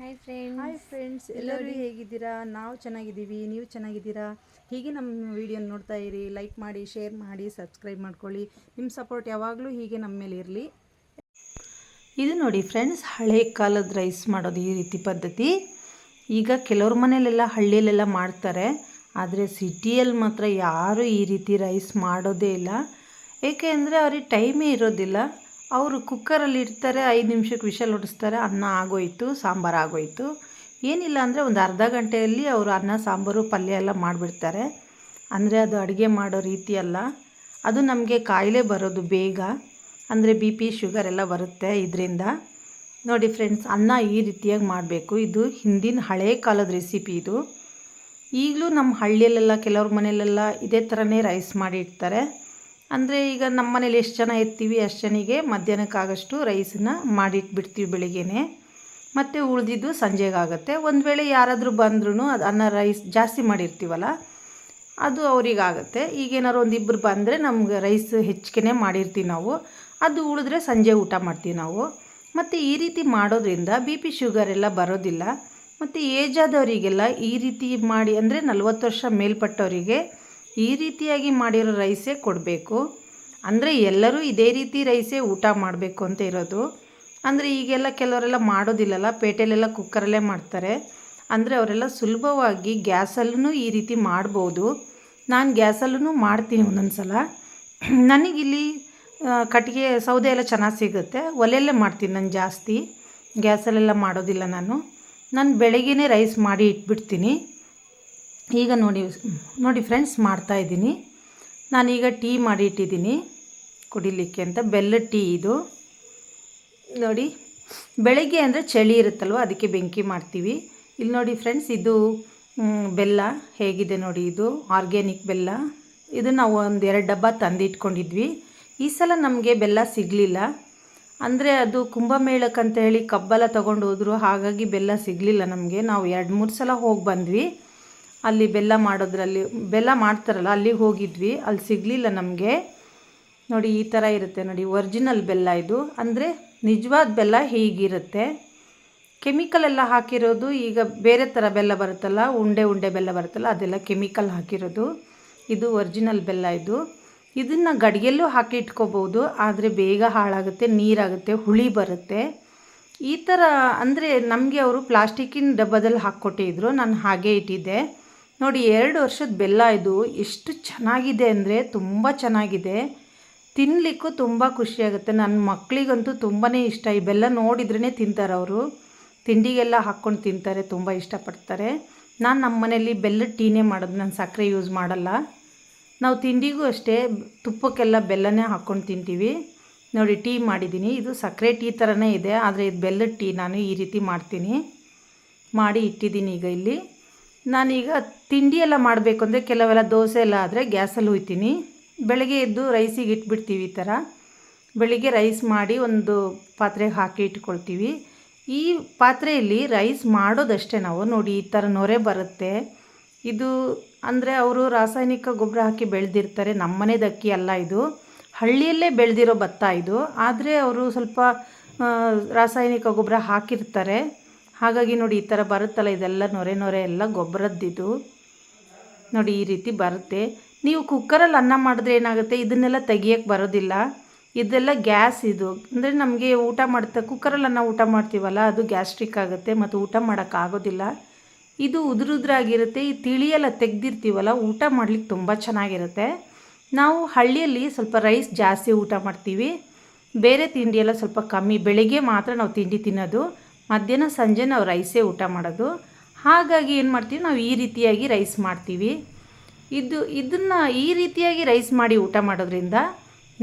Hi friends, ಎಲ್ಲರೂ ಹೇಗಿದ್ದೀರಾ? ನಾವು ಚೆನ್ನಾಗಿದ್ದೀವಿ. ನೀವು ಚೆನ್ನಾಗಿದ್ದೀರಾ? ಹೀಗೆ ನಮ್ಮ ವಿಡಿಯೋ ನೋಡ್ತಾ ಇರಿ. ಲೈಕ್ ಮಾಡಿ, ಶೇರ್ ಮಾಡಿ, ಸಬ್ಸ್ಕ್ರೈಬ್ ಮಾಡ್ಕೊಳ್ಳಿ. ನಿಮ್ಮ ಸಪೋರ್ಟ್ ಯಾವಾಗಲೂ ಹೀಗೆ ನಮ್ಮ ಮೇಲೆ ಇರಲಿ. ಇದು ನೋಡಿ ಫ್ರೆಂಡ್ಸ್, ಹಳೆ ಕಾಲದ ರೈಸ್ ಮಾಡೋದು ಈ ರೀತಿ ಪದ್ಧತಿ. ಈಗ ಕೆಲವ್ರ ಮನೇಲೆಲ್ಲ ಹಳ್ಳಿಯಲ್ಲೆಲ್ಲ ಮಾಡ್ತಾರೆ, ಆದರೆ ಸಿಟಿಯಲ್ಲಿ ಮಾತ್ರ ಯಾರೂ ಈ ರೀತಿ ರೈಸ್ ಮಾಡೋದೇ ಇಲ್ಲ. ಏಕೆ ಅಂದರೆ ಅವ್ರಿಗೆ ಟೈಮೇ ಇರೋದಿಲ್ಲ. ಅವರು ಕುಕ್ಕರಲ್ಲಿ ಇಡ್ತಾರೆ, 5 ನಿಮಿಷಕ್ಕೆ ವಿಷಲ್ ಹೊಡಿಸ್ತಾರೆ, ಅನ್ನ ಆಗೋಯ್ತು, ಸಾಂಬಾರು ಆಗೋಯ್ತು. ಏನಿಲ್ಲ ಅಂದರೆ ಒಂದು ಅರ್ಧ ಗಂಟೆಯಲ್ಲಿ ಅವರು ಅನ್ನ, ಸಾಂಬಾರು, ಪಲ್ಯ ಎಲ್ಲ ಮಾಡಿಬಿಡ್ತಾರೆ. ಅಂದರೆ ಅದು ಅಡುಗೆ ಮಾಡೋ ರೀತಿ ಅಲ್ಲ. ಅದು ನಮಗೆ ಕಾಯಿಲೆ ಬರೋದು ಬೇಗ, ಅಂದರೆ ಬಿ ಪಿ, ಶುಗರ್ ಎಲ್ಲ ಬರುತ್ತೆ ಇದರಿಂದ. ನೋಡಿ ಫ್ರೆಂಡ್ಸ್, ಅನ್ನ ಈ ರೀತಿಯಾಗಿ ಮಾಡಬೇಕು. ಇದು ಹಿಂದಿನ ಹಳೇ ಕಾಲದ ರೆಸಿಪಿ ಇದು. ಈಗಲೂ ನಮ್ಮ ಹಳ್ಳಿಯಲ್ಲೆಲ್ಲ ಕೆಲವ್ರ ಮನೆಯಲ್ಲೆಲ್ಲ ಇದೇ ಥರನೇ ರೈಸ್ ಮಾಡಿ ಇಡ್ತಾರೆ. ಅಂದರೆ ಈಗ ನಮ್ಮ ಮನೇಲಿ ಎಷ್ಟು ಜನ ಇರ್ತೀವಿ ಅಷ್ಟು ಜನಿಗೆ ಮಧ್ಯಾಹ್ನಕ್ಕಾಗಷ್ಟು ರೈಸನ್ನ ಮಾಡಿಟ್ಬಿಡ್ತೀವಿ ಬೆಳಿಗ್ಗೆನೇ, ಮತ್ತು ಉಳಿದಿದ್ದು ಸಂಜೆಗಾಗುತ್ತೆ. ಒಂದು ವೇಳೆ ಯಾರಾದರೂ ಬಂದ್ರೂ ಅದು ಅನ್ನ ರೈಸ್ ಜಾಸ್ತಿ ಮಾಡಿರ್ತೀವಲ್ಲ, ಅದು ಅವರಿಗಾಗುತ್ತೆ. ಈಗೇನಾದ್ರು ಒಂದಿಬ್ಬರು ಬಂದರೆ ನಮ್ಗೆ ರೈಸ್ ಹೆಚ್ಚಿಗೆ ಮಾಡಿರ್ತೀವಿ ನಾವು, ಅದು ಉಳಿದ್ರೆ ಸಂಜೆ ಊಟ ಮಾಡ್ತೀವಿ ನಾವು. ಮತ್ತು ಈ ರೀತಿ ಮಾಡೋದ್ರಿಂದ ಬಿ ಪಿ, ಶುಗರ್ ಎಲ್ಲ ಬರೋದಿಲ್ಲ. ಮತ್ತು ಏಜ್ ಆದವರಿಗೆಲ್ಲ ಈ ರೀತಿ ಮಾಡಿ, ಅಂದರೆ 40 ವರ್ಷ ಮೇಲ್ಪಟ್ಟವರಿಗೆ ಈ ರೀತಿಯಾಗಿ ಮಾಡಿರೋ ರೈಸೇ ಕೊಡಬೇಕು. ಅಂದರೆ ಎಲ್ಲರೂ ಇದೇ ರೀತಿ ರೈಸೇ ಊಟ ಮಾಡಬೇಕು ಅಂತ ಇರೋದು. ಅಂದರೆ ಈಗೆಲ್ಲ ಕೆಲವರೆಲ್ಲ ಮಾಡೋದಿಲ್ಲಲ್ಲ, ಪೇಟೆಲೆಲ್ಲ ಕುಕ್ಕರಲ್ಲೇ ಮಾಡ್ತಾರೆ. ಅಂದರೆ ಅವರೆಲ್ಲ ಸುಲಭವಾಗಿ ಗ್ಯಾಸಲ್ಲೂ ಈ ರೀತಿ ಮಾಡ್ಬೋದು. ನಾನು ಗ್ಯಾಸಲ್ಲೂ ಮಾಡ್ತೀನಿ ಒಂದೊಂದು ಸಲ. ನನಗಿಲ್ಲಿ ಕಟ್ಟಿಗೆ ಸೌದೆ ಎಲ್ಲ ಚೆನ್ನಾಗಿ ಸಿಗುತ್ತೆ, ಒಲೆಯಲ್ಲೇ ಮಾಡ್ತೀನಿ ನಾನು ಜಾಸ್ತಿ. ಗ್ಯಾಸಲ್ಲೆಲ್ಲ ಮಾಡೋದಿಲ್ಲ ನಾನು ಬೆಳಗ್ಗೆನೇ ರೈಸ್ ಮಾಡಿ ಇಟ್ಬಿಡ್ತೀನಿ. ಈಗ ನೋಡಿ ಫ್ರೆಂಡ್ಸ್, ಮಾಡ್ತಾಯಿದ್ದೀನಿ. ನಾನೀಗ ಟೀ ಮಾಡಿ ಇಟ್ಟಿದ್ದೀನಿ ಕುಡಿಲಿಕ್ಕೆ ಅಂತ, ಬೆಲ್ಲದ ಟೀ ಇದು. ನೋಡಿ, ಬೆಳಗ್ಗೆ ಅಂದರೆ ಚಳಿ ಇರುತ್ತಲ್ವ, ಅದಕ್ಕೆ ಬೆಂಕಿ ಮಾಡ್ತೀವಿ. ಇಲ್ಲಿ ನೋಡಿ ಫ್ರೆಂಡ್ಸ್, ಇದು ಬೆಲ್ಲ ಹೇಗಿದೆ ನೋಡಿ. ಇದು ಆರ್ಗ್ಯಾನಿಕ್ ಬೆಲ್ಲ. ಇದು ನಾವು 2 ಡಬ್ಬ ತಂದಿಟ್ಕೊಂಡಿದ್ವಿ. ಈ ಸಲ ನಮಗೆ ಬೆಲ್ಲ ಸಿಗಲಿಲ್ಲ. ಅಂದರೆ ಅದು ಕುಂಭಮೇಳಕ್ಕಂತ ಹೇಳಿ ಕಬ್ಬೆಲ್ಲ ತೊಗೊಂಡು ಹೋದರು, ಹಾಗಾಗಿ ಬೆಲ್ಲ ಸಿಗಲಿಲ್ಲ ನಮಗೆ. ನಾವು 2-3 ಸಲ ಹೋಗಿ ಬಂದ್ವಿ. ಅಲ್ಲಿ ಬೆಲ್ಲ ಮಾಡೋದ್ರಲ್ಲಿ, ಬೆಲ್ಲ ಮಾಡ್ತಾರಲ್ಲ ಅಲ್ಲಿಗೆ ಹೋಗಿದ್ವಿ, ಅಲ್ಲಿ ಸಿಗಲಿಲ್ಲ ನಮಗೆ. ನೋಡಿ ಈ ಥರ ಇರುತ್ತೆ ನೋಡಿ, ಒರಿಜಿನಲ್ ಬೆಲ್ಲ ಇದು. ಅಂದರೆ ನಿಜವಾದ ಬೆಲ್ಲ ಹೀಗಿರುತ್ತೆ. ಕೆಮಿಕಲ್ ಎಲ್ಲ ಹಾಕಿರೋದು. ಈಗ ಬೇರೆ ಥರ ಬೆಲ್ಲ ಬರುತ್ತಲ್ಲ, ಉಂಡೆ ಬೆಲ್ಲ ಬರುತ್ತಲ್ಲ, ಅದೆಲ್ಲ ಕೆಮಿಕಲ್ ಹಾಕಿರೋದು. ಇದು ಒರಿಜಿನಲ್ ಬೆಲ್ಲ ಇದು. ಇದನ್ನು ಗಡಿಗೆಲ್ಲೂ ಹಾಕಿ ಇಟ್ಕೋಬೋದು, ಆದರೆ ಬೇಗ ಹಾಳಾಗುತ್ತೆ, ನೀರಾಗುತ್ತೆ, ಹುಳಿ ಬರುತ್ತೆ. ಈ ಥರ ಅಂದರೆ ನಮಗೆ ಅವರು ಪ್ಲಾಸ್ಟಿಕ್ಕಿನ ಡಬ್ಬದಲ್ಲಿ ಹಾಕ್ಕೊಟ್ಟಿದ್ರು, ನಾನು ಹಾಗೇ ಇಟ್ಟಿದ್ದೆ. ನೋಡಿ 2 ವರ್ಷದ ಬೆಲ್ಲ ಇದು. ಎಷ್ಟು ಚೆನ್ನಾಗಿದೆ ಅಂದರೆ ತುಂಬ ಚೆನ್ನಾಗಿದೆ. ತಿನ್ನಲಿಕ್ಕೂ ತುಂಬ ಖುಷಿಯಾಗುತ್ತೆ. ನನ್ನ ಮಕ್ಕಳಿಗಂತೂ ತುಂಬಾ ಇಷ್ಟ. ಈ ಬೆಲ್ಲ ನೋಡಿದ್ರೇ ತಿಂತಾರೆ ಅವರು. ತಿಂಡಿಗೆಲ್ಲ ಹಾಕ್ಕೊಂಡು ತಿಂತಾರೆ, ತುಂಬ ಇಷ್ಟಪಡ್ತಾರೆ. ನಾನು ನಮ್ಮ ಮನೇಲಿ ಬೆಲ್ಲದ ಟೀನೇ ಮಾಡೋದು, ನಾನು ಸಕ್ಕರೆ ಯೂಸ್ ಮಾಡಲ್ಲ. ನಾವು ತಿಂಡಿಗೂ ಅಷ್ಟೇ ತುಪ್ಪಕ್ಕೆಲ್ಲ ಬೆಲ್ಲನೇ ಹಾಕ್ಕೊಂಡು ತಿಂತೀವಿ. ನೋಡಿ ಟೀ ಮಾಡಿದ್ದೀನಿ. ಇದು ಸಕ್ಕರೆ ಟೀ ಥರನೇ ಇದೆ, ಆದರೆ ಇದು ಬೆಲ್ಲದ ಟೀ. ನಾನು ಈ ರೀತಿ ಮಾಡ್ತೀನಿ, ಮಾಡಿ ಇಟ್ಟಿದ್ದೀನಿ. ಈಗ ಇಲ್ಲಿ ನಾನೀಗ ತಿಂಡಿ ಎಲ್ಲ ಮಾಡಬೇಕು ಅಂದರೆ, ಕೆಲವೆಲ್ಲ ದೋಸೆ ಎಲ್ಲ ಆದರೆ ಗ್ಯಾಸಲ್ಲಿ ಹುಯ್ತೀನಿ. ಬೆಳಗ್ಗೆ ಎದ್ದು ರೈಸಿಗೆ ಇಟ್ಬಿಡ್ತೀವಿ. ಈ ಥರ ಬೆಳಿಗ್ಗೆ ರೈಸ್ ಮಾಡಿ ಒಂದು ಪಾತ್ರೆಗೆ ಹಾಕಿ ಇಟ್ಕೊಳ್ತೀವಿ. ಈ ಪಾತ್ರೆಯಲ್ಲಿ ರೈಸ್ ಮಾಡೋದಷ್ಟೇ ನಾವು. ನೋಡಿ ಈ ಥರ ನೊರೆ ಬರುತ್ತೆ. ಇದು ಅಂದರೆ ಅವರು ರಾಸಾಯನಿಕ ಗೊಬ್ಬರ ಹಾಕಿ ಬೆಳೆದಿರ್ತಾರೆ. ನಮ್ಮ ಮನೆದು ಅಕ್ಕಿ ಅಲ್ಲ ಇದು, ಹಳ್ಳಿಯಲ್ಲೇ ಬೆಳೆದಿರೋ ಭತ್ತ ಇದು. ಆದರೆ ಅವರು ಸ್ವಲ್ಪ ರಾಸಾಯನಿಕ ಗೊಬ್ಬರ ಹಾಕಿರ್ತಾರೆ. ಹಾಗಾಗಿ ನೋಡಿ ಈ ಥರ ಬರುತ್ತಲ್ಲ, ಇದೆಲ್ಲ ನೊರೆ ಎಲ್ಲ ಗೊಬ್ಬರದ್ದಿದು. ನೋಡಿ ಈ ರೀತಿ ಬರುತ್ತೆ. ನೀವು ಕುಕ್ಕರಲ್ಲಿ ಅನ್ನ ಮಾಡಿದ್ರೆ ಏನಾಗುತ್ತೆ, ಇದನ್ನೆಲ್ಲ ತೆಗಿಯೋಕ್ಕೆ ಬರೋದಿಲ್ಲ. ಇದೆಲ್ಲ ಗ್ಯಾಸ್ ಇದು. ಅಂದರೆ ನಮಗೆ ಊಟ ಕುಕ್ಕರಲ್ಲಿ ಅನ್ನ ಊಟ ಮಾಡ್ತೀವಲ್ಲ, ಅದು ಗ್ಯಾಸ್ಟ್ರಿಕ್ ಆಗುತ್ತೆ ಮತ್ತು ಊಟ ಮಾಡೋಕ್ಕಾಗೋದಿಲ್ಲ. ಇದು ಉದುರುದ್ರಾಗಿರುತ್ತೆ. ಈ ತಿಳಿಯೆಲ್ಲ ತೆಗೆದಿರ್ತೀವಲ್ಲ, ಊಟ ಮಾಡ್ಲಿಕ್ಕೆ ತುಂಬ ಚೆನ್ನಾಗಿರುತ್ತೆ. ನಾವು ಹಳ್ಳಿಯಲ್ಲಿ ಸ್ವಲ್ಪ ರೈಸ್ ಜಾಸ್ತಿ ಊಟ ಮಾಡ್ತೀವಿ, ಬೇರೆ ತಿಂಡಿಯೆಲ್ಲ ಸ್ವಲ್ಪ ಕಮ್ಮಿ. ಬೆಳಿಗ್ಗೆ ಮಾತ್ರ ನಾವು ತಿಂಡಿ ತಿನ್ನೋದು, ಮಧ್ಯಾಹ್ನ ಸಂಜೆ ನಾವು ರೈಸೇ ಊಟ ಮಾಡೋದು. ಹಾಗಾಗಿ ಏನು ಮಾಡ್ತೀವಿ, ನಾವು ಈ ರೀತಿಯಾಗಿ ರೈಸ್ ಮಾಡ್ತೀವಿ. ಇದನ್ನು ಈ ರೀತಿಯಾಗಿ ರೈಸ್ ಮಾಡಿ ಊಟ ಮಾಡೋದ್ರಿಂದ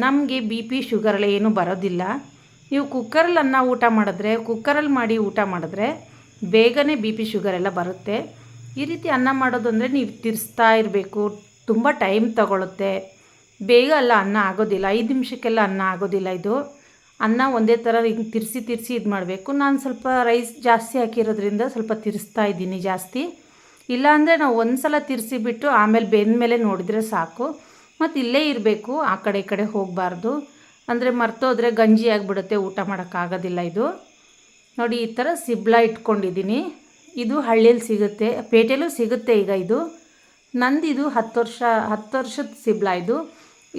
ನಮಗೆ ಬಿ ಪಿ, ಶುಗರೆಲ್ಲ ಏನೂ ಬರೋದಿಲ್ಲ. ನೀವು ಕುಕ್ಕರಲ್ಲಿ ಅನ್ನ ಊಟ ಮಾಡಿದ್ರೆ, ಕುಕ್ಕರಲ್ಲಿ ಮಾಡಿ ಊಟ ಮಾಡಿದ್ರೆ ಬೇಗನೆ ಬಿ ಪಿ, ಶುಗರೆಲ್ಲ ಬರುತ್ತೆ. ಈ ರೀತಿ ಅನ್ನ ಮಾಡೋದು ಅಂದರೆ ನೀವು ತಿರ್ಸ್ತಾ ಇರಬೇಕು, ತುಂಬ ಟೈಮ್ ತಗೊಳುತ್ತೆ, ಬೇಗ ಎಲ್ಲ ಅನ್ನ ಆಗೋದಿಲ್ಲ. 5 ನಿಮಿಷಕ್ಕೆಲ್ಲ ಅನ್ನ ಆಗೋದಿಲ್ಲ. ಇದು ಅನ್ನ ಒಂದೇ ಥರ ಹಿಂಗೆ ತಿರ್ಸಿ ಇದು ಮಾಡಬೇಕು. ನಾನು ಸ್ವಲ್ಪ ರೈಸ್ ಜಾಸ್ತಿ ಹಾಕಿರೋದ್ರಿಂದ ಸ್ವಲ್ಪ ತಿರ್ಸ್ತಾ ಇದ್ದೀನಿ ಜಾಸ್ತಿ. ಇಲ್ಲಾಂದರೆ ನಾವು ಒಂದು ಸಲ ತಿರ್ಸಿಬಿಟ್ಟು ಆಮೇಲೆ ಬೆಂದಮೇಲೆ ನೋಡಿದರೆ ಸಾಕು. ಮತ್ತು ಇಲ್ಲೇ ಇರಬೇಕು, ಆ ಕಡೆ ಈ ಕಡೆ ಹೋಗಬಾರ್ದು. ಅಂದರೆ ಮರ್ತೋದ್ರೆ ಗಂಜಿ ಆಗಿಬಿಡುತ್ತೆ, ಊಟ ಮಾಡೋಕ್ಕಾಗೋದಿಲ್ಲ ಇದು. ನೋಡಿ ಈ ಥರ ಸಿಬ್ಲ ಇಟ್ಕೊಂಡಿದ್ದೀನಿ. ಇದು ಹಳ್ಳಿಯಲ್ಲಿ ಸಿಗುತ್ತೆ, ಪೇಟೆಯಲ್ಲೂ ಸಿಗುತ್ತೆ ಈಗ. ಇದು ನಂದಿದು 10 ವರ್ಷದ ಸಿಬ್ಲ ಇದು.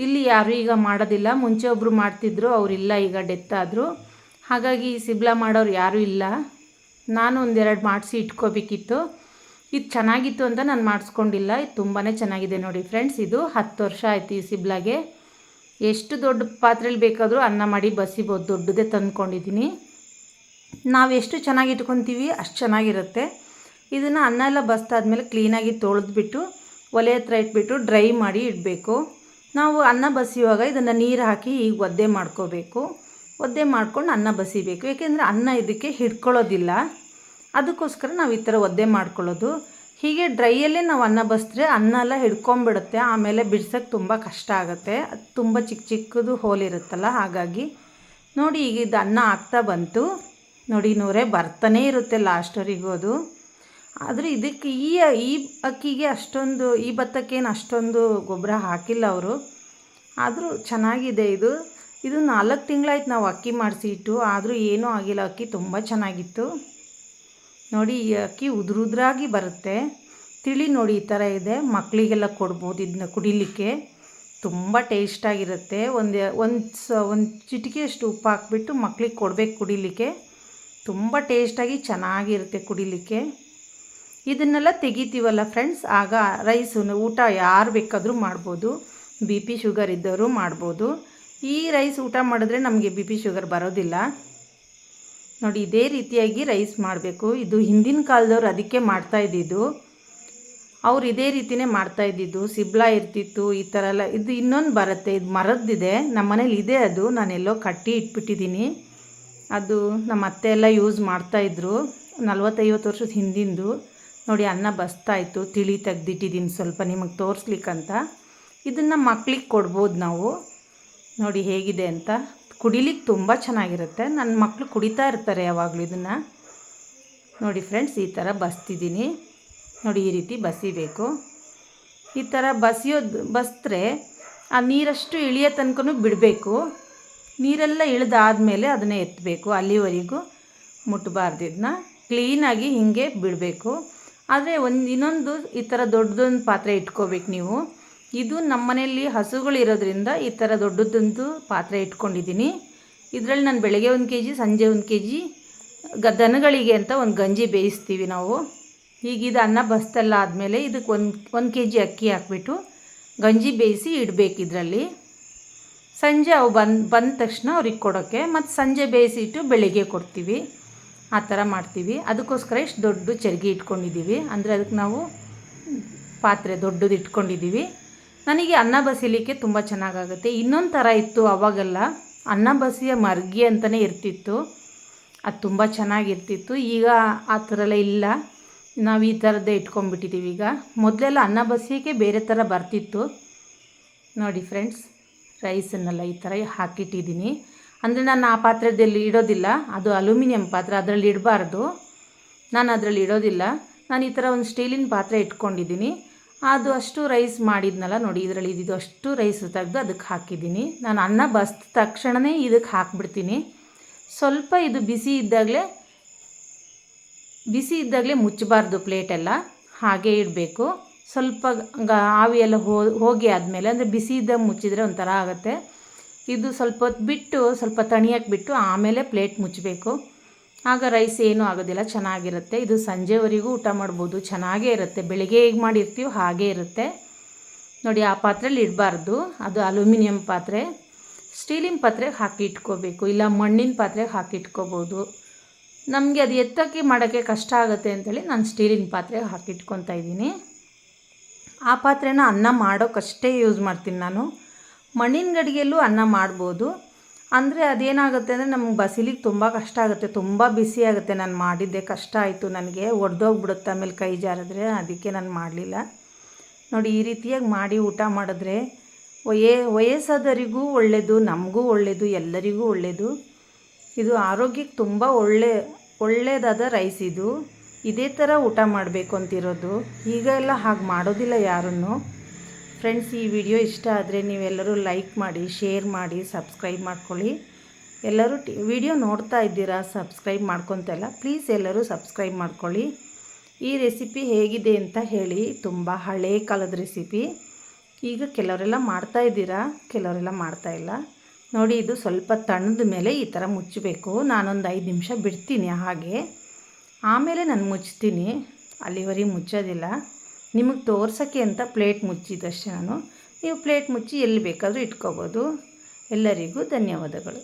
ಇಲ್ಲಿ ಯಾರೂ ಈಗ ಮಾಡೋದಿಲ್ಲ. ಮುಂಚೆ ಒಬ್ಬರು ಮಾಡ್ತಿದ್ರು, ಅವರಿಲ್ಲ, ಈಗ ಡೆತ್ ಆದರು. ಹಾಗಾಗಿ ಈ ಸಿಬ್ಲ ಮಾಡೋರು ಯಾರೂ ಇಲ್ಲ. ನಾನು ಒಂದೆರಡು ಮಾಡಿಸಿ ಇಟ್ಕೋಬೇಕಿತ್ತು. ಇದು ಚೆನ್ನಾಗಿತ್ತು ಅಂತ ನಾನು ಮಾಡಿಸ್ಕೊಂಡಿಲ್ಲ. ಇದು ತುಂಬಾ ಚೆನ್ನಾಗಿದೆ ನೋಡಿ ಫ್ರೆಂಡ್ಸ್. ಇದು 10 ವರ್ಷ ಆಯಿತು ಈ ಸಿಬ್ಲಾಗೆ. ಎಷ್ಟು ದೊಡ್ಡ ಪಾತ್ರೆಯಲ್ಲಿ ಬೇಕಾದರೂ ಅನ್ನ ಮಾಡಿ ಬಸಿಬೋದು. ದೊಡ್ಡದೇ ತಂದ್ಕೊಂಡಿದ್ದೀನಿ. ನಾವು ಎಷ್ಟು ಚೆನ್ನಾಗಿ ಇಟ್ಕೊತೀವಿ ಅಷ್ಟು ಚೆನ್ನಾಗಿರುತ್ತೆ. ಇದನ್ನು ಅನ್ನ ಎಲ್ಲ ಬಸ್ತಾದ್ಮೇಲೆ ಕ್ಲೀನಾಗಿ ತೊಳೆದ್ಬಿಟ್ಟು ಒಲೆ ಹತ್ರ ಇಟ್ಬಿಟ್ಟು ಡ್ರೈ ಮಾಡಿ ಇಡಬೇಕು. ನಾವು ಅನ್ನ ಬಸಿಯುವಾಗ ಇದನ್ನು ನೀರು ಹಾಕಿ ಈಗ ಒದ್ದೆ ಮಾಡ್ಕೋಬೇಕು. ಒದ್ದೆ ಮಾಡ್ಕೊಂಡು ಅನ್ನ ಬಸಿಬೇಕು. ಏಕೆಂದರೆ ಅನ್ನ ಇದಕ್ಕೆ ಹಿಡ್ಕೊಳ್ಳೋದಿಲ್ಲ. ಅದಕ್ಕೋಸ್ಕರ ನಾವು ಈ ಥರ ಒದ್ದೆ ಮಾಡ್ಕೊಳ್ಳೋದು. ಹೀಗೆ ಡ್ರೈಯಲ್ಲೇ ನಾವು ಅನ್ನ ಬಸಿದ್ರೆ ಅನ್ನ ಎಲ್ಲ ಹಿಡ್ಕೊಂಬಿಡುತ್ತೆ. ಆಮೇಲೆ ಬಿಡ್ಸೋಕ್ಕೆ ತುಂಬ ಕಷ್ಟ ಆಗುತ್ತೆ. ಅದು ತುಂಬ ಚಿಕ್ಕ ಚಿಕ್ಕದು ಹೋಲಿರುತ್ತಲ್ಲ, ಹಾಗಾಗಿ. ನೋಡಿ ಈಗ ಇದು ಅನ್ನ ಆಗ್ತಾ ಬಂತು. ನೋಡಿ ನೂರೇ ಬರ್ತಾನೇ ಇರುತ್ತೆ ಲಾಸ್ಟ್ವರೆಗೂ ಅದು. ಆದರೆ ಇದಕ್ಕೆ ಈ ಅಕ್ಕಿಗೆ ಅಷ್ಟೊಂದು, ಈ ಭತ್ತಕ್ಕೇನು ಅಷ್ಟೊಂದು ಗೊಬ್ಬರ ಹಾಕಿಲ್ಲ ಅವರು. ಆದರೂ ಚೆನ್ನಾಗಿದೆ ಇದು. 4 ತಿಂಗಳಾಯ್ತು ನಾವು ಅಕ್ಕಿ ಮಾಡಿಸಿ ಇಟ್ಟು, ಆದರೂ ಏನೂ ಆಗಿಲ್ಲ. ಅಕ್ಕಿ ತುಂಬ ಚೆನ್ನಾಗಿತ್ತು. ನೋಡಿ ಈ ಅಕ್ಕಿ ಉದುರಾಗಿ ಬರುತ್ತೆ. ತಿಳಿ ನೋಡಿ ಈ ಥರ ಇದೆ. ಮಕ್ಕಳಿಗೆಲ್ಲ ಕೊಡ್ಬೋದು ಇದನ್ನ ಕುಡಿಲಿಕ್ಕೆ. ತುಂಬ ಟೇಸ್ಟಾಗಿರುತ್ತೆ. ಒಂದು ಚಿಟಿಕೆಯಷ್ಟು ಉಪ್ಪು ಹಾಕ್ಬಿಟ್ಟು ಮಕ್ಕಳಿಗೆ ಕೊಡಬೇಕು ಕುಡಿಲಿಕ್ಕೆ. ತುಂಬ ಟೇಸ್ಟಾಗಿ ಚೆನ್ನಾಗಿರುತ್ತೆ ಕುಡಿಲಿಕ್ಕೆ. ಇದನ್ನೆಲ್ಲ ತೆಗಿತೀವಲ್ಲ ಫ್ರೆಂಡ್ಸ್, ಆಗ ರೈಸು ಊಟ ಯಾರು ಬೇಕಾದರೂ ಮಾಡ್ಬೋದು. BP ಶುಗರ್ ಇದ್ದವರು ಮಾಡ್ಬೋದು. ಈ ರೈಸ್ ಊಟ ಮಾಡಿದ್ರೆ ನಮಗೆ BP ಶುಗರ್ ಬರೋದಿಲ್ಲ. ನೋಡಿ ಇದೇ ರೀತಿಯಾಗಿ ರೈಸ್ ಮಾಡಬೇಕು. ಇದು ಹಿಂದಿನ ಕಾಲದವ್ರು ಅದಕ್ಕೆ ಮಾಡ್ತಾಯಿದ್ದಿದ್ದು. ಅವ್ರು ಇದೇ ರೀತಿಯೇ ಮಾಡ್ತಾಯಿದ್ದಿದ್ದು. ಸಿಬ್ಲ ಇರ್ತಿತ್ತು ಈ ಥರ ಎಲ್ಲ. ಇದು ಇನ್ನೊಂದು ಬರುತ್ತೆ, ಇದು ಮರದ್ದಿದೆ, ನಮ್ಮ ಮನೇಲಿ ಇದೆ. ಅದು ನಾನೆಲ್ಲೋ ಕಟ್ಟಿ ಇಟ್ಬಿಟ್ಟಿದ್ದೀನಿ. ಅದು ನಮ್ಮ ಅತ್ತೆ ಎಲ್ಲ ಯೂಸ್ ಮಾಡ್ತಾಯಿದ್ರು 40-50 ವರ್ಷದ ಹಿಂದಿಂದು. ನೋಡಿ ಅನ್ನ ಬಸ್ತಾಯಿತು. ತಿಳಿ ತೆಗ್ದಿಟ್ಟಿದ್ದೀನಿ ಸ್ವಲ್ಪ ನಿಮಗೆ ತೋರಿಸ್ಲಿಕ್ಕಂತ. ಇದನ್ನು ಮಕ್ಳಿಗೆ ಕೊಡ್ಬೋದು ನಾವು. ನೋಡಿ ಹೇಗಿದೆ ಅಂತ. ಕುಡಿಲಿಕ್ಕೆ ತುಂಬ ಚೆನ್ನಾಗಿರುತ್ತೆ. ನನ್ನ ಮಕ್ಕಳು ಕುಡಿತಾ ಇರ್ತಾರೆ ಯಾವಾಗಲೂ ಇದನ್ನು. ನೋಡಿ ಫ್ರೆಂಡ್ಸ್, ಈ ಥರ ಬಸ್ತಿದ್ದೀನಿ. ನೋಡಿ ಈ ರೀತಿ ಬಸಿಬೇಕು. ಈ ಥರ ಬಸಿದ್ರೆ ಆ ನೀರಷ್ಟು ಇಳಿಯೋ ತನಕ ಬಿಡಬೇಕು. ನೀರೆಲ್ಲ ಇಳಿದಾದ್ಮೇಲೆ ಅದನ್ನು ಎತ್ತಬೇಕು. ಅಲ್ಲಿವರೆಗೂ ಮುಟ್ಟಬಾರ್ದು. ಇದನ್ನ ಕ್ಲೀನಾಗಿ ಹೀಗೆ ಬಿಡಬೇಕು. ಆದರೆ ಇನ್ನೊಂದು ಈ ಥರ ದೊಡ್ಡದೊಂದು ಪಾತ್ರೆ ಇಟ್ಕೋಬೇಕು ನೀವು. ಇದು ನಮ್ಮ ಮನೆಯಲ್ಲಿ ಹಸುಗಳಿರೋದ್ರಿಂದ ಈ ಥರ ದೊಡ್ಡದೊಂದು ಪಾತ್ರೆ ಇಟ್ಕೊಂಡಿದ್ದೀನಿ. ಇದರಲ್ಲಿ ನಾನು ಬೆಳಗ್ಗೆ 1 kg, ಸಂಜೆ 1 kg ದನಗಳಿಗೆ ಅಂತ ಒಂದು ಗಂಜಿ ಬೇಯಿಸ್ತೀವಿ ನಾವು. ಈಗ ಇದು ಅನ್ನ ಬಸ್ತಲ್ಲ ಆದಮೇಲೆ ಇದಕ್ಕೆ 1 kg ಅಕ್ಕಿ ಹಾಕ್ಬಿಟ್ಟು ಗಂಜಿ ಬೇಯಿಸಿ ಇಡಬೇಕು ಇದರಲ್ಲಿ. ಸಂಜೆ ಅವು ಬಂದ ತಕ್ಷಣ ಅವ್ರಿಗೆ ಕೊಡೋಕ್ಕೆ, ಮತ್ತು ಸಂಜೆ ಬೇಯಿಸಿಟ್ಟು ಬೆಳಿಗ್ಗೆ ಕೊಡ್ತೀವಿ. ಆ ಥರ ಮಾಡ್ತೀವಿ. ಅದಕ್ಕೋಸ್ಕರ ಇಷ್ಟು ದೊಡ್ಡ ಚರ್ಗಿ ಇಟ್ಕೊಂಡಿದ್ದೀವಿ. ಅಂದರೆ ಅದಕ್ಕೆ ನಾವು ಪಾತ್ರೆ ದೊಡ್ಡದು ಇಟ್ಕೊಂಡಿದ್ದೀವಿ. ನನಗೆ ಅನ್ನ ಬಸಿಲಿಕ್ಕೆ ತುಂಬ ಚೆನ್ನಾಗಾಗುತ್ತೆ. ಇನ್ನೊಂದು ಥರ ಇತ್ತು ಆವಾಗೆಲ್ಲ, ಅನ್ನ ಬಸಿಯ ಮರ್ಗಿ ಅಂತಲೇ ಇರ್ತಿತ್ತು. ಅದು ತುಂಬ ಚೆನ್ನಾಗಿರ್ತಿತ್ತು. ಈಗ ಆ ಥರ ಎಲ್ಲ ಇಲ್ಲ. ನಾವು ಈ ಥರದ್ದೇ ಇಟ್ಕೊಂಡ್ಬಿಟ್ಟಿದ್ದೀವಿ ಈಗ. ಮೊದಲೆಲ್ಲ ಅನ್ನ ಬಸಿಯೋಕ್ಕೆ ಬೇರೆ ಥರ ಬರ್ತಿತ್ತು. ನೋಡಿ ಫ್ರೆಂಡ್ಸ್, ರೈಸನ್ನೆಲ್ಲ ಈ ಥರ ಹಾಕಿಟ್ಟಿದ್ದೀನಿ. ಅಂದರೆ ನಾನು ಆ ಪಾತ್ರೆಯಲ್ಲಿ ಇಡೋದಿಲ್ಲ. ಅದು ಅಲ್ಯೂಮಿನಿಯಂ ಪಾತ್ರೆ, ಅದರಲ್ಲಿ ಇಡಬಾರ್ದು. ನಾನು ಅದರಲ್ಲಿ ಇಡೋದಿಲ್ಲ. ನಾನು ಈ ಥರ ಒಂದು ಸ್ಟೀಲಿನ ಪಾತ್ರೆ ಇಟ್ಕೊಂಡಿದ್ದೀನಿ. ಅದು ಅಷ್ಟು ರೈಸ್ ಮಾಡಿದ್ನಲ್ಲ ನೋಡಿ, ಇದರಲ್ಲಿ ಇದ್ದಿದ್ದು ಅಷ್ಟು ರೈಸ್ ತೆಗೆದು ಅದಕ್ಕೆ ಹಾಕಿದ್ದೀನಿ. ನಾನು ಅನ್ನ ಬಸ್ದ ತಕ್ಷಣವೇ ಇದಕ್ಕೆ ಹಾಕ್ಬಿಡ್ತೀನಿ. ಸ್ವಲ್ಪ ಇದು ಬಿಸಿ ಇದ್ದಾಗಲೇ ಮುಚ್ಚಬಾರ್ದು ಪ್ಲೇಟೆಲ್ಲ, ಹಾಗೇ ಇಡಬೇಕು. ಸ್ವಲ್ಪ ಆವಿ ಎಲ್ಲ ಹೋಗಿ ಆದಮೇಲೆ, ಅಂದರೆ ಬಿಸಿ ಇದ್ದಾಗ ಮುಚ್ಚಿದರೆ ಒಂಥರ ಆಗುತ್ತೆ. ಇದು ಸ್ವಲ್ಪ ಹೊತ್ತು ಬಿಟ್ಟು, ಸ್ವಲ್ಪ ತಣಿಯಕ್ಕೆ ಬಿಟ್ಟು ಆಮೇಲೆ ಪ್ಲೇಟ್ ಮುಚ್ಚಬೇಕು. ಆಗ ರೈಸ್ ಏನೂ ಆಗೋದಿಲ್ಲ, ಚೆನ್ನಾಗಿರುತ್ತೆ. ಇದು ಸಂಜೆವರೆಗೂ ಊಟ ಮಾಡ್ಬೋದು, ಚೆನ್ನಾಗೇ ಇರುತ್ತೆ. ಬೆಳಿಗ್ಗೆ ಹೇಗೆ ಮಾಡಿರ್ತೀವೋ ಹಾಗೇ ಇರುತ್ತೆ. ನೋಡಿ ಆ ಪಾತ್ರೆಯಲ್ಲಿ ಇಡಬಾರ್ದು. ಅದು ಅಲ್ಯೂಮಿನಿಯಂ ಪಾತ್ರೆ. ಸ್ಟೀಲಿನ ಪಾತ್ರೆಗೆ ಹಾಕಿ ಇಟ್ಕೋಬೇಕು, ಇಲ್ಲ ಮಣ್ಣಿನ ಪಾತ್ರೆಗೆ ಹಾಕಿ ಇಟ್ಕೋಬೋದು. ನಮಗೆ ಅದು ಎತ್ತಕ್ಕೆ ಮಾಡೋಕ್ಕೆ ಕಷ್ಟ ಆಗುತ್ತೆ ಅಂತೇಳಿ ನಾನು ಸ್ಟೀಲಿನ ಪಾತ್ರೆಗೆ ಹಾಕಿ ಇಟ್ಕೊತಾ ಇದ್ದೀನಿ. ಆ ಪಾತ್ರೆನ ಅನ್ನ ಮಾಡೋಕ್ಕಷ್ಟೇ ಯೂಸ್ ಮಾಡ್ತೀನಿ ನಾನು. ಮಣ್ಣಿನ ಗಡಿಗೆಯಲ್ಲೂ ಅನ್ನ ಮಾಡ್ಬೋದು. ಅಂದರೆ ಅದೇನಾಗುತ್ತೆ ಅಂದರೆ ನಮ್ಗೆ ಬಸಿಲಿಕ್ಕೆ ತುಂಬ ಕಷ್ಟ ಆಗುತ್ತೆ, ತುಂಬ ಬಿಸಿ ಆಗುತ್ತೆ. ನಾನು ಮಾಡಿದ್ದೆ ಕಷ್ಟ ಆಯಿತು ನನಗೆ, ಒಡೆದೋಗ್ಬಿಡುತ್ತೆ ಆಮೇಲೆ ಕೈ ಜಾರಿದ್ರೆ. ಅದಕ್ಕೆ ನಾನು ಮಾಡಲಿಲ್ಲ. ನೋಡಿ ಈ ರೀತಿಯಾಗಿ ಮಾಡಿ ಊಟ ಮಾಡಿದ್ರೆ ವಯಸ್ಸಾದವರಿಗೂ ಒಳ್ಳೆಯದು, ನಮಗೂ ಒಳ್ಳೆಯದು, ಎಲ್ಲರಿಗೂ ಒಳ್ಳೆಯದು. ಇದು ಆರೋಗ್ಯಕ್ಕೆ ತುಂಬ ಒಳ್ಳೆಯದಾದ ರೈಸ್ ಇದು. ಇದೇ ಥರ ಊಟ ಮಾಡಬೇಕು ಅಂತಿರೋದು. ಈಗ ಎಲ್ಲ ಹಾಗೆ ಮಾಡೋದಿಲ್ಲ ಯಾರನ್ನು. ಫ್ರೆಂಡ್ಸ್, ಈ ವಿಡಿಯೋ ಇಷ್ಟ ಆದರೆ ನೀವೆಲ್ಲರೂ ಲೈಕ್ ಮಾಡಿ, ಶೇರ್ ಮಾಡಿ, ಸಬ್ಸ್ಕ್ರೈಬ್ ಮಾಡ್ಕೊಳ್ಳಿ. ಎಲ್ಲರೂ ವಿಡಿಯೋ ನೋಡ್ತಾ ಇದ್ದೀರಾ, ಸಬ್ಸ್ಕ್ರೈಬ್ ಮಾಡ್ಕೊತ ಪ್ಲೀಸ್ ಎಲ್ಲರೂ ಸಬ್ಸ್ಕ್ರೈಬ್ ಮಾಡ್ಕೊಳ್ಳಿ. ಈ ರೆಸಿಪಿ ಹೇಗಿದೆ ಅಂತ ಹೇಳಿ. ತುಂಬ ಹಳೇ ಕಾಲದ ರೆಸಿಪಿ. ಈಗ ಕೆಲವರೆಲ್ಲ ಮಾಡ್ತಾ ಇದ್ದೀರಾ, ಕೆಲವರೆಲ್ಲ ಮಾಡ್ತಾಯಿಲ್ಲ. ನೋಡಿ, ಇದು ಸ್ವಲ್ಪ ತಣ್ಣದ ಮೇಲೆ ಈ ಥರ ಮುಚ್ಚಬೇಕು. ನಾನೊಂದು 5 ನಿಮಿಷ ಬಿಡ್ತೀನಿ ಹಾಗೆ, ಆಮೇಲೆ ನಾನು ಮುಚ್ತೀನಿ. ಅಲ್ಲಿವರೆಗೆ ಮುಚ್ಚೋದಿಲ್ಲ. ನಿಮಗೆ ತೋರ್ಸೋಕ್ಕೆ ಅಂತ ಪ್ಲೇಟ್ ಮುಚ್ಚಿದಷ್ಟೇ ನಾನು. ನೀವು ಪ್ಲೇಟ್ ಮುಚ್ಚಿ ಎಲ್ಲಿ ಬೇಕಾದರೂ ಇಟ್ಕೋಬೋದು. ಎಲ್ಲರಿಗೂ ಧನ್ಯವಾದಗಳು.